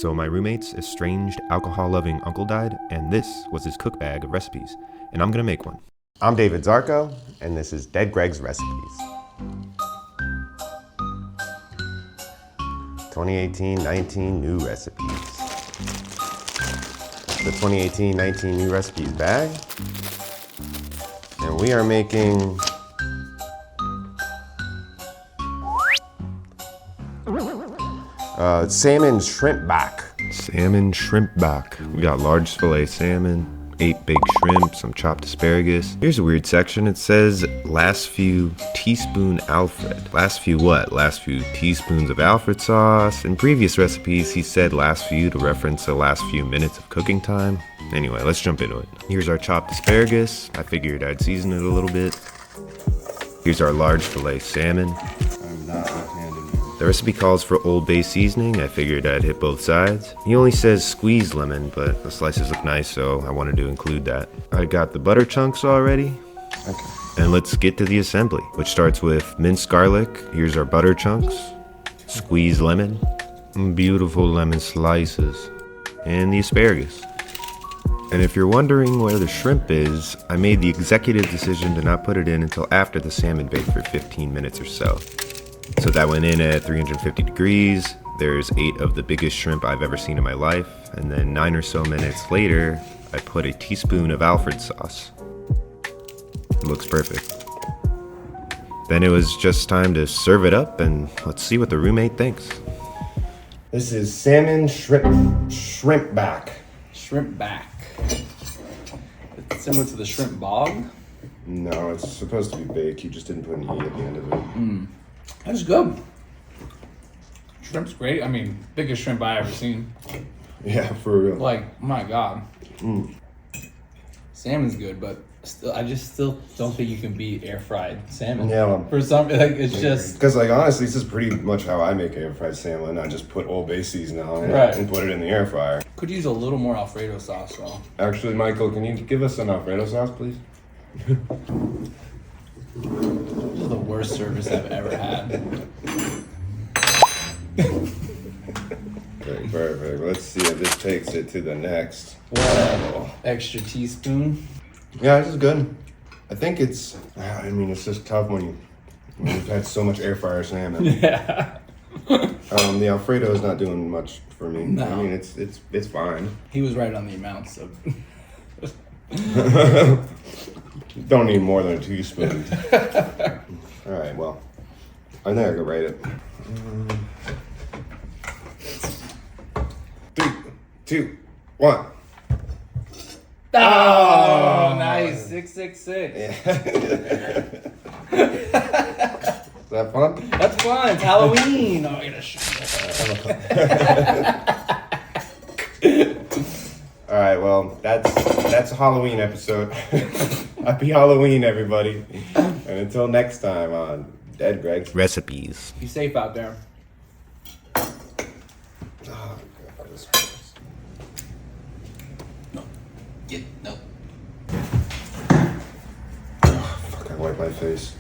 So my roommate's estranged alcohol-loving uncle died, and this was his cook bag of recipes, and I'm gonna make one. I'm David Zarko, and this is Dead Greg's Recipes. 2018-19 new recipes. The 2018-19 new recipes bag, and we are making salmon shrimp back. Salmon shrimp back. We got large fillet salmon, 8 big shrimp, some chopped asparagus. Here's a weird section. It says last few teaspoon Alfred. Last few what? Last few teaspoons of Alfred sauce. In previous recipes, he said last few to reference the last few minutes of cooking time. Anyway, let's jump into it. Here's our chopped asparagus. I figured I'd season it a little bit. Here's our large fillet salmon. I'm not left-handed. The recipe calls for Old Bay seasoning. I figured I'd hit both sides. He only says squeezed lemon, but the slices look nice, so I wanted to include that. I got the butter chunks already. Okay. And let's get to the assembly, which starts with minced garlic. Here's our butter chunks, squeezed lemon, beautiful lemon slices, and the asparagus. And if you're wondering where the shrimp is, I made the executive decision to not put it in until after the salmon baked for 15 minutes or so. So that went in at 350 degrees. There's 8 of the biggest shrimp I've ever seen in my life. And then 9 or so minutes later, I put a teaspoon of Alfred sauce. It looks perfect. Then it was just time to serve it up, and let's see what the roommate thinks. This is salmon shrimp back. Shrimp back. It's similar to the shrimp bog. No, it's supposed to be baked. You just didn't put an E at the end of it. That's good. Shrimp's great. I mean, biggest shrimp I ever seen. Yeah, for real. Like, my God. Salmon's good, but still, I just still don't think you can beat air fried salmon. Yeah. For some, like, it's just. Because, like, honestly, this is pretty much how I make air fried salmon. I just put Old Bay seasoning on it Right. and put it in the air fryer. Could use a little more Alfredo sauce, though. Actually, Michael, can you give us some Alfredo sauce, please? This is the worst service I've ever had. Okay, perfect. Let's see if this takes it to the next. What? Extra teaspoon. Yeah, this is good. I think it's. I mean, it's just tough when you've had so much air fryer salmon. Yeah. The Alfredo is not doing much for me. No. I mean, it's fine. He was right on the amounts of. Don't need more than a teaspoon. All right, well, I think I could rate it. 3, 2, 1. Oh, nice. 666. Is that fun? That's fun. It's Halloween. Oh, you're gonna shoot All right, well, that's a Halloween episode. Happy Halloween, everybody. And until next time on Dead Greg's Recipes. Be safe out there. Oh, God, this is- No. No. Fuck, I wiped my face.